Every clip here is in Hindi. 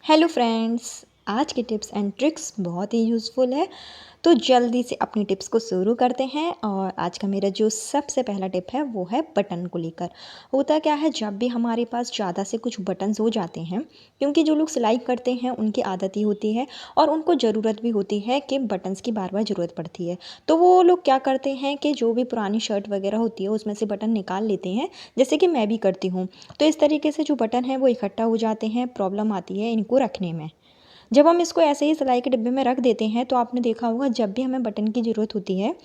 हेलो फ्रेंड्स, आज की टिप्स एंड ट्रिक्स बहुत ही यूज़फुल है। तो जल्दी से अपनी टिप्स को शुरू करते हैं। और आज का मेरा जो सबसे पहला टिप है वो है बटन को लेकर। होता क्या है, जब भी हमारे पास ज़्यादा से कुछ बटन्स हो जाते हैं, क्योंकि जो लोग सिलाई करते हैं उनकी आदत ही होती है और उनको ज़रूरत भी होती है कि बटन्स की बार बार ज़रूरत पड़ती है। तो वो लोग क्या करते हैं कि जो भी पुरानी शर्ट वगैरह होती है उसमें से बटन निकाल लेते हैं, जैसे कि मैं भी करती हूँ। तो इस तरीके से जो बटन है वो इकट्ठा हो जाते हैं, प्रॉब्लम आती है इनको रखने में। जब हम इसको ऐसे ही सिलाई के डिब्बे में रख देते हैं तो आपने देखा होगा, जब भी हमें बटन की ज़रूरत होती है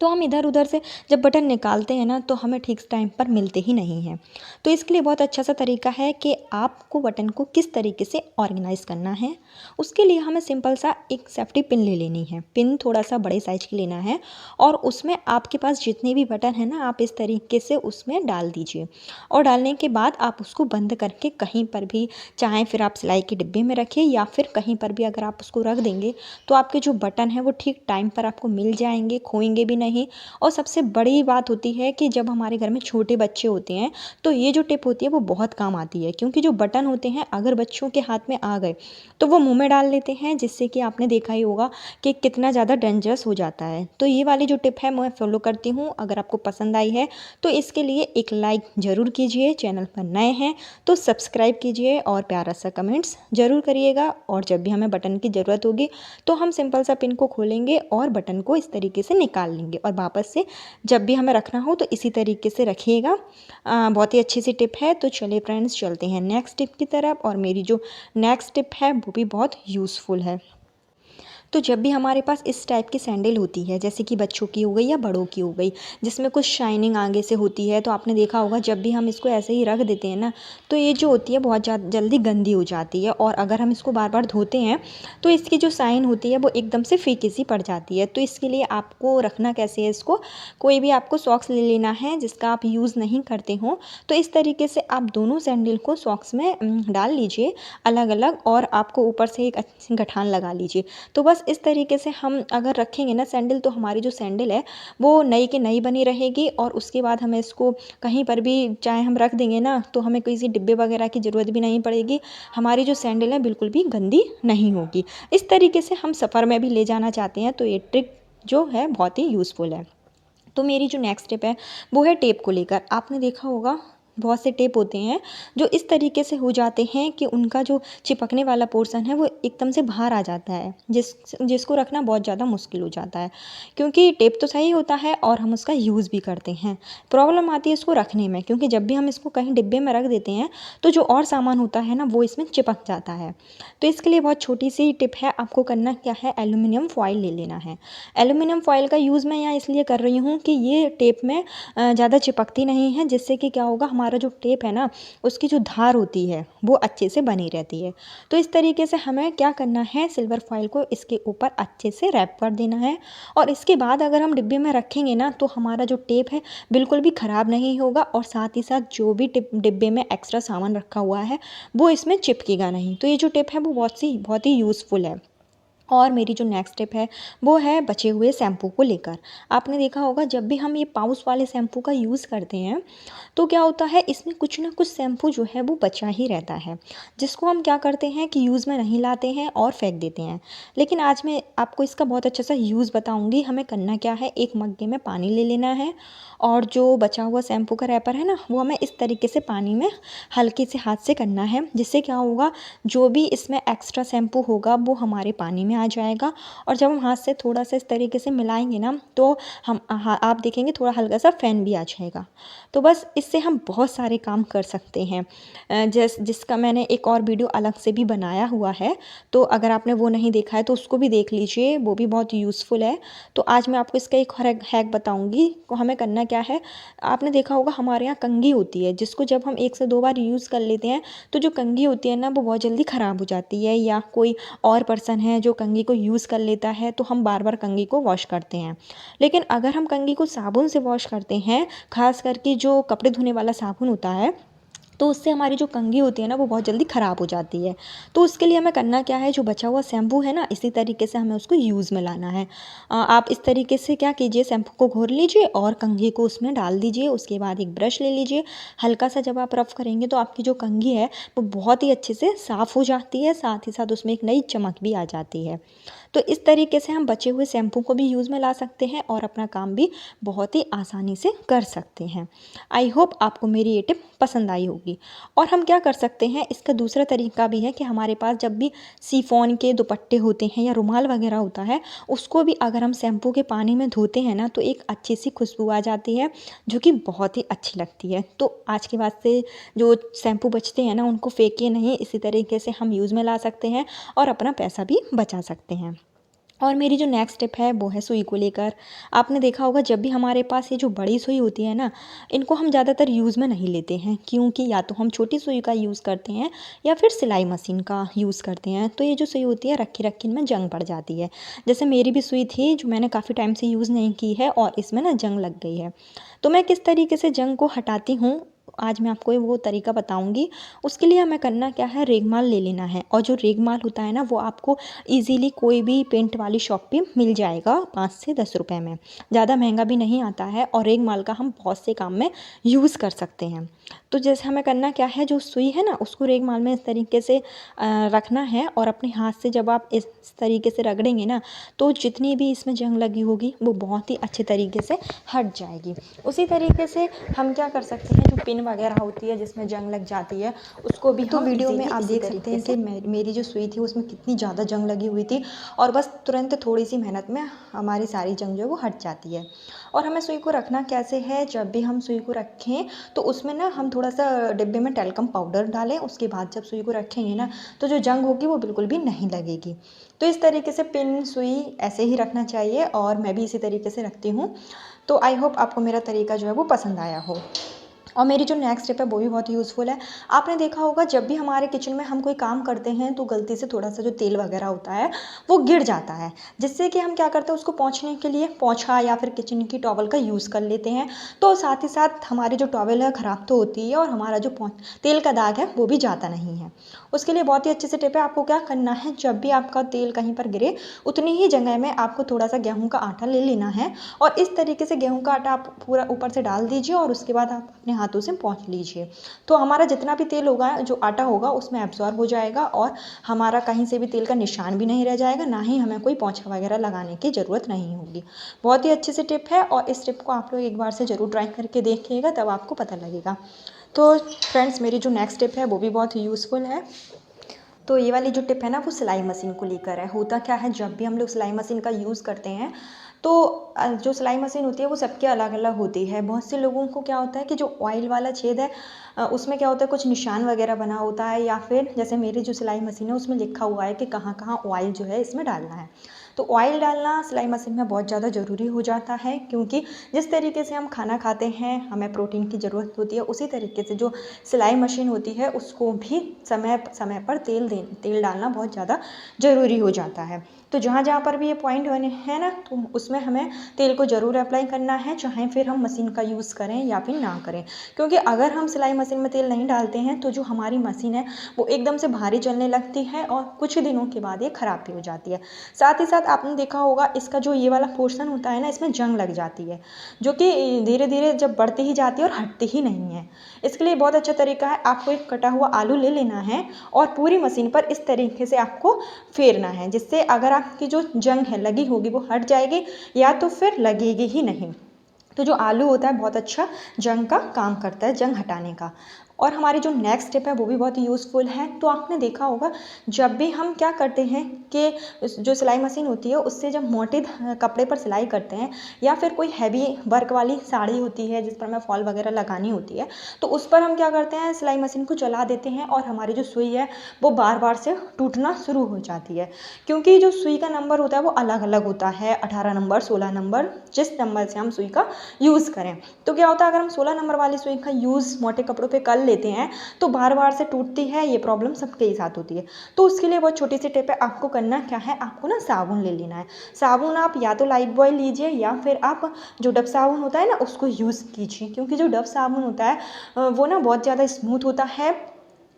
तो हम इधर उधर से जब बटन निकालते हैं ना, तो हमें ठीक टाइम पर मिलते ही नहीं हैं। तो इसके लिए बहुत अच्छा सा तरीका है कि आपको बटन को किस तरीके से ऑर्गेनाइज़ करना है। उसके लिए हमें सिंपल सा एक सेफ्टी पिन ले लेनी है। पिन थोड़ा सा बड़े साइज़ की लेना है और उसमें आपके पास जितने भी बटन हैं ना, आप इस तरीके से उसमें डाल दीजिए। और डालने के बाद आप उसको बंद करके कहीं पर भी, चाहे फिर आप सिलाई के डिब्बे में रखिए या फिर कहीं पर भी अगर आप उसको रख देंगे, तो आपके जो बटन हैं वो ठीक टाइम पर आपको मिल जाएंगे, खोएंगे भी नहीं। और सबसे बड़ी बात होती है कि जब हमारे घर में छोटे बच्चे होते हैं तो ये जो टिप होती है वो बहुत काम आती है, क्योंकि जो बटन होते हैं अगर बच्चों के हाथ में आ गए तो वो मुंह में डाल लेते हैं, जिससे कि आपने देखा ही होगा कि कितना ज़्यादा डेंजरस हो जाता है। तो ये वाली जो टिप है मैं फॉलो करती हूँ। अगर आपको पसंद आई है तो इसके लिए एक लाइक ज़रूर कीजिए, चैनल पर नए हैं तो सब्सक्राइब कीजिए और प्यारा सा कमेंट्स ज़रूर करिएगा। और जब भी हमें बटन की ज़रूरत होगी तो हम सिंपल सा पिन को खोलेंगे और बटन को इस तरीके से निकाल लेंगे और वापस से जब भी हमें रखना हो तो इसी तरीके से रखिएगा। बहुत ही अच्छी सी टिप है। तो चलिए फ्रेंड्स, चलते हैं नेक्स्ट टिप की तरफ। और मेरी जो नेक्स्ट टिप है वो भी बहुत यूज़फुल है। तो जब भी हमारे पास इस टाइप की सैंडल होती है, जैसे कि बच्चों की हो गई या बड़ों की हो गई, जिसमें कुछ शाइनिंग आगे से होती है, तो आपने देखा होगा जब भी हम इसको ऐसे ही रख देते हैं ना, तो ये जो होती है बहुत जल्दी गंदी हो जाती है। और अगर हम इसको बार बार धोते हैं तो इसकी जो शाइन होती है वो एकदम से फीकी सी पड़ जाती है। तो इसके लिए आपको रखना कैसे है इसको, कोई भी आपको सॉक्स ले लेना है जिसका आप यूज़ नहीं करते हो। तो इस तरीके से आप दोनों सैंडल को सॉक्स में डाल लीजिए अलग अलग, और आपको ऊपर से एक अच्छी गठान लगा लीजिए। तो बस इस तरीके से हम अगर रखेंगे ना सैंडल, तो हमारी जो सैंडल है वो नई की नई बनी रहेगी। और उसके बाद हमें इसको कहीं पर भी चाहे हम रख देंगे ना, तो हमें किसी डिब्बे वगैरह की ज़रूरत भी नहीं पड़ेगी। हमारी जो सैंडल है बिल्कुल भी गंदी नहीं होगी। इस तरीके से हम सफ़र में भी ले जाना चाहते हैं तो ये ट्रिक जो है बहुत ही यूज़फुल है। तो मेरी जो नेक्स्ट टिप है वो है टेप को लेकर। आपने देखा होगा बहुत से टेप होते हैं जो इस तरीके से हो जाते हैं कि उनका जो चिपकने वाला पोर्शन है वो एकदम से बाहर आ जाता है, जिसको रखना बहुत ज़्यादा मुश्किल हो जाता है। क्योंकि टेप तो सही होता है और हम उसका यूज़ भी करते हैं, प्रॉब्लम आती है इसको रखने में, क्योंकि जब भी हम इसको कहीं डिब्बे में रख देते हैं तो जो और सामान होता है ना वो इसमें चिपक जाता है। तो इसके लिए बहुत छोटी सी टिप है, आपको करना क्या है, एल्यूमिनियम फॉइल ले लेना है। एल्यूमिनियम फॉइल का यूज़ मैं यहाँ इसलिए कर रही हूँ कि ये टेप में ज़्यादा चिपकती नहीं है, जिससे कि क्या होगा, हमारा जो टेप है ना उसकी जो धार होती है वो अच्छे से बनी रहती है। तो इस तरीके से हमें क्या करना है, सिल्वर फॉइल को इसके ऊपर अच्छे से रैप कर देना है। और इसके बाद अगर हम डिब्बे में रखेंगे ना तो हमारा जो टेप है बिल्कुल भी ख़राब नहीं होगा, और साथ ही साथ जो भी डिब्बे में एक्स्ट्रा सामान रखा हुआ है वो इसमें चिपकेगा नहीं। तो ये जो टिप है वो बहुत ही यूज़फुल है। और मेरी जो नेक्स्ट टिप है वो है बचे हुए शैम्पू को लेकर। आपने देखा होगा जब भी हम ये पाउच वाले शैम्पू का यूज़ करते हैं तो क्या होता है, इसमें कुछ ना कुछ शैम्पू जो है वो बचा ही रहता है, जिसको हम क्या करते हैं कि यूज़ में नहीं लाते हैं और फेंक देते हैं। लेकिन आज मैं आपको इसका बहुत अच्छा सा यूज़ बताऊँगी। हमें करना क्या है, एक मग्गे में पानी ले लेना है और जो बचा हुआ शैम्पू का रैपर है ना वो हमें इस तरीके से पानी में हल्के से हाथ से करना है, जिससे क्या होगा, जो भी इसमें एक्स्ट्रा शैम्पू होगा वो हमारे पानी में आ जाएगा। और जब हम हाथ से थोड़ा सा इस तरीके से मिलाएंगे ना तो आप देखेंगे थोड़ा हल्का सा फैन भी आ जाएगा। तो बस इससे हम बहुत सारे काम कर सकते हैं। जिसका मैंने एक और वीडियो अलग से भी बनाया हुआ है, तो अगर आपने वो नहीं देखा है तो उसको भी देख लीजिए, वो भी बहुत यूज़फुल है। तो आज मैं आपको इसका एक और हैक बताऊंगी को हमें करना क्या है। आपने देखा होगा हमारे यहाँ कंघी होती है, जिसको जब हम 1 से 2 बार यूज़ कर लेते हैं तो जो कंघी होती है ना वो बहुत जल्दी ख़राब हो जाती है, या कोई और पर्सन है जो कंघी को यूज़ कर लेता है तो हम बार बार कंघी को वॉश करते हैं। लेकिन अगर हम कंघी को साबुन से वॉश करते हैं, खास करके जो कपड़े धोने वाला साबुन होता है, तो उससे हमारी जो कंघी होती है ना वो बहुत जल्दी ख़राब हो जाती है। तो उसके लिए हमें करना क्या है, जो बचा हुआ शैम्पू है ना इसी तरीके से हमें उसको यूज़ में लाना है। आप इस तरीके से क्या कीजिए, शैम्पू को घोर लीजिए और कंघी को उसमें डाल दीजिए। उसके बाद एक ब्रश ले लीजिए, हल्का सा जब आप रफ़ करेंगे तो आपकी जो कंघी है वो बहुत ही अच्छे से साफ़ हो जाती है, साथ ही साथ उसमें एक नई चमक भी आ जाती है। तो इस तरीके से हम बचे हुए शैम्पू को भी यूज़ में ला सकते हैं और अपना काम भी बहुत ही आसानी से कर सकते हैं। आई होप आपको मेरी ये टिप पसंद आई होगी। और हम क्या कर सकते हैं, इसका दूसरा तरीका भी है कि हमारे पास जब भी शिफॉन के दुपट्टे होते हैं या रुमाल वगैरह होता है, उसको भी अगर हम शैम्पू के पानी में धोते हैं ना तो एक अच्छी सी खुशबू आ जाती है, जो कि बहुत ही अच्छी लगती है। तो आज के बाद से जो शैम्पू बचते हैं ना उनको फेंकिए नहीं, इसी तरीके से हम यूज़ में ला सकते हैं और अपना पैसा भी बचा सकते हैं। और मेरी जो नेक्स्ट टिप है वो है सुई को लेकर। आपने देखा होगा जब भी हमारे पास ये जो बड़ी सुई होती है ना, इनको हम ज़्यादातर यूज़ में नहीं लेते हैं, क्योंकि या तो हम छोटी सुई का यूज़ करते हैं या फिर सिलाई मशीन का यूज़ करते हैं। तो ये जो सुई होती है रखी रखी इनमें जंग पड़ जाती है। जैसे मेरी भी सुई थी जो मैंने काफ़ी टाइम से यूज़ नहीं की है और इसमें ना जंग लग गई है। तो मैं किस तरीके से जंग को हटाती हूँ, आज मैं आपको वो तरीका बताऊंगी। उसके लिए हमें करना क्या है, रेगमाल ले लेना है। और जो रेगमाल होता है ना वो आपको इजीली कोई भी पेंट वाली शॉप पे मिल जाएगा 5 से 10 रुपए में। ज़्यादा महंगा भी नहीं आता है और रेगमाल का हम बहुत से काम में यूज़ कर सकते हैं। तो जैसे हमें करना क्या है, जो सुई है ना उसको रेगमाल में इस तरीके से रखना है और अपने हाथ से जब आप इस तरीके से रगड़ेंगे ना तो जितनी भी इसमें जंग लगी होगी वो बहुत ही अच्छे तरीके से हट जाएगी। उसी तरीके से हम क्या कर सकते हैं, जो पिन वगैरह होती है जिसमें जंग लग जाती है उसको भी तो वीडियो में आप देख सकते हैं कि मेरी जो सुई थी उसमें कितनी ज़्यादा जंग लगी हुई थी और बस तुरंत थोड़ी सी मेहनत में हमारी सारी जंग जो है वो हट जाती है। और हमें सुई को रखना कैसे है, जब भी हम सुई को रखें तो उसमें ना हम थोड़ा सा डिब्बे में टेल्कम पाउडर डालें। उसके बाद जब सुई को रखेंगे ना तो जो जंग होगी वो बिल्कुल भी नहीं लगेगी। तो इस तरीके से पिन सुई ऐसे ही रखना चाहिए और मैं भी इसी तरीके से रखती हूँ। तो आई होप आपको मेरा तरीका जो है वो पसंद आया हो। और मेरी जो नेक्स्ट टिप है वो भी बहुत यूज़फुल है। आपने देखा होगा जब भी हमारे किचन में हम कोई काम करते हैं तो गलती से थोड़ा सा जो तेल वगैरह होता है वो गिर जाता है, जिससे कि हम क्या करते हैं उसको पोंछने के लिए पोंछा या फिर किचन की टॉवल का यूज़ कर लेते हैं। तो साथ ही साथ हमारी जो टॉवल है ख़राब तो होती है और हमारा जो तेल का दाग है वो भी जाता नहीं है। उसके लिए बहुत ही अच्छे से टिप है। आपको क्या करना है, जब भी आपका तेल कहीं पर गिरे उतनी ही जगह में आपको थोड़ा सा गेहूँ का आटा ले लेना है और इस तरीके से गेहूँ का आटा आप पूरा ऊपर से डाल दीजिए और उसके बाद आप अपने हाथों से पोंछ लीजिए। तो हमारा जितना भी तेल होगा, जो आटा होगा उसमें एब्जॉर्ब हो जाएगा और हमारा कहीं से भी तेल का निशान भी नहीं रह जाएगा, ना ही हमें कोई पोंछा वगैरह लगाने की ज़रूरत नहीं होगी। बहुत ही अच्छी सी टिप है और इस टिप को आप लोग एक बार से ज़रूर ट्राई करके देखिएगा, तब आपको पता लगेगा। तो फ्रेंड्स, मेरी जो नेक्स्ट टिप है वो भी बहुत यूज़फुल है। तो ये वाली जो टिप है ना वो सिलाई मशीन को लेकर है। होता क्या है, जब भी हम लोग सिलाई मशीन का यूज़ करते हैं तो जो सिलाई मशीन होती है वो सबके अलग अलग होती है। बहुत से लोगों को क्या होता है कि जो ऑयल वाला छेद है उसमें क्या होता है कुछ निशान वगैरह बना होता है, या फिर जैसे मेरी जो सिलाई मशीन है उसमें लिखा हुआ है कि कहाँ कहाँ ऑयल जो है इसमें डालना है। तो ऑयल डालना सिलाई मशीन में बहुत ज़्यादा ज़रूरी हो जाता है, क्योंकि जिस तरीके से हम खाना खाते हैं हमें प्रोटीन की ज़रूरत होती है, उसी तरीके से जो सिलाई मशीन होती है उसको भी समय समय पर तेल डालना बहुत ज़्यादा ज़रूरी हो जाता है। तो जहाँ जहाँ पर भी ये पॉइंट बने हैं ना तो उसमें हमें तेल को ज़रूर अप्लाई करना है, चाहे फिर हम मशीन का यूज़ करें या फिर ना करें। क्योंकि अगर हम सिलाई मशीन में तेल नहीं डालते हैं तो जो हमारी मशीन है वो एकदम से भारी चलने लगती है और कुछ दिनों के बाद ये ख़राब भी हो जाती है। साथ ही साथ आपने देखा होगा इसका जो ये वाला पोर्शन होता है ना इसमें जंग लग जाती है, जो कि धीरे धीरे जब बढ़ती ही जाती है और हटती ही नहीं है। इसके लिए बहुत अच्छा तरीका है, आपको एक कटा हुआ आलू ले लेना है और पूरी मशीन पर इस तरीके से आपको फेरना है, जिससे अगर आपकी जो जंग है लगी होगी वो हट जाएगी या तो फिर लगेगी ही नहीं। तो जो आलू होता है बहुत अच्छा जंग का काम करता है, जंग हटाने का। और हमारी जो नेक्स्ट स्टेप है वो भी बहुत यूज़फुल है। तो आपने देखा होगा जब भी हम क्या करते हैं कि जो सिलाई मशीन होती है उससे जब मोटे कपड़े पर सिलाई करते हैं या फिर कोई हैवी वर्क वाली साड़ी होती है जिस पर हमें फॉल वगैरह लगानी होती है, तो उस पर हम क्या करते हैं सिलाई मशीन को चला देते हैं और हमारी जो सुई है वो बार बार से टूटना शुरू हो जाती है। क्योंकि जो सुई का नंबर होता है वो अलग अलग होता है, 18 नंबर 16 नंबर, जिस नंबर से हम सुई का यूज़ करें। तो क्या होता है अगर हम 16 नंबर वाली सुई का यूज़ मोटे कपड़ों पे कर लेते हैं तो बार बार से टूटती है, ये प्रॉब्लम सबके ही साथ होती है। तो उसके लिए बहुत छोटी सी टिप है, आपको करना क्या है, आपको ना साबुन ले लेना है। साबुन आप या तो लाइफ बॉय लीजिए या फिर आप जो डव साबुन होता है ना उसको यूज़ कीजिए, क्योंकि जो डव साबुन होता है वो ना बहुत ज़्यादा स्मूथ होता है।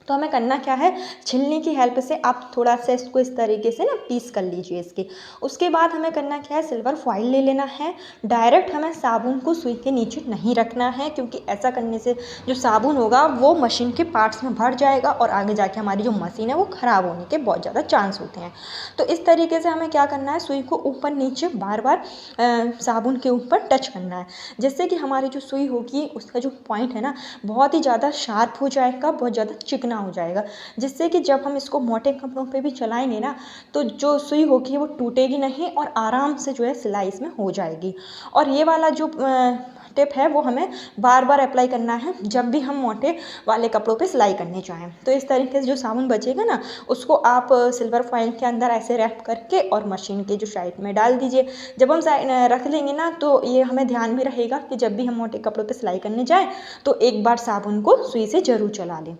तो हमें करना क्या है, छिलनी की हेल्प से आप थोड़ा सा इसको इस तरीके से ना पीस कर लीजिए इसके। उसके बाद हमें करना क्या है, सिल्वर फॉइल ले लेना है। डायरेक्ट हमें साबुन को सुई के नीचे नहीं रखना है, क्योंकि ऐसा करने से जो साबुन होगा वो मशीन के पार्ट्स में भर जाएगा और आगे जाके हमारी जो मशीन है वो ख़राब होने के बहुत ज़्यादा चांस होते हैं। तो इस तरीके से हमें क्या करना है, सुई को ऊपर नीचे बार बार साबुन के ऊपर टच करना है, जिससे कि हमारी जो सुई होगी उसका जो पॉइंट है ना बहुत ही ज़्यादा शार्प हो जाएगा, बहुत ज़्यादा चिकना हो जाएगा, जिससे कि जब हम इसको मोटे कपड़ों पे भी चलाएंगे ना तो जो सुई होगी वो टूटेगी नहीं और आराम से जो है सिलाई इसमें हो जाएगी। और ये वाला जो टिप है वो हमें बार बार अप्लाई करना है जब भी हम मोटे वाले कपड़ों पे सिलाई करने चाहें। तो इस तरीके से जो साबुन बचेगा ना उसको आप सिल्वर फॉइल के अंदर ऐसे रैप करके और मशीन के जो साइड में डाल दीजिए। जब हम रख लेंगे ना तो ये हमें ध्यान में रहेगा कि जब भी हम मोटे कपड़ों पे सिलाई करने जाएँ तो एक बार साबुन को सुई से ज़रूर चला लें।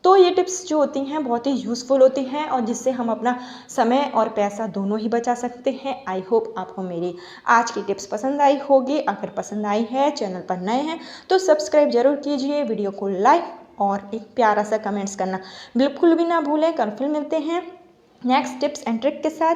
तो ये टिप्स जो होती हैं बहुत ही यूज़फुल होती हैं और जिससे हम अपना समय और पैसा दोनों ही बचा सकते हैं। आई होप आपको मेरी आज की टिप्स पसंद आई होगी। अगर पसंद आई है, चैनल पर नए हैं तो सब्सक्राइब ज़रूर कीजिए, वीडियो को लाइक और एक प्यारा सा कमेंट्स करना बिल्कुल भी ना भूलें। कल फिर मिलते हैं नेक्स्ट टिप्स एंड ट्रिक के साथ।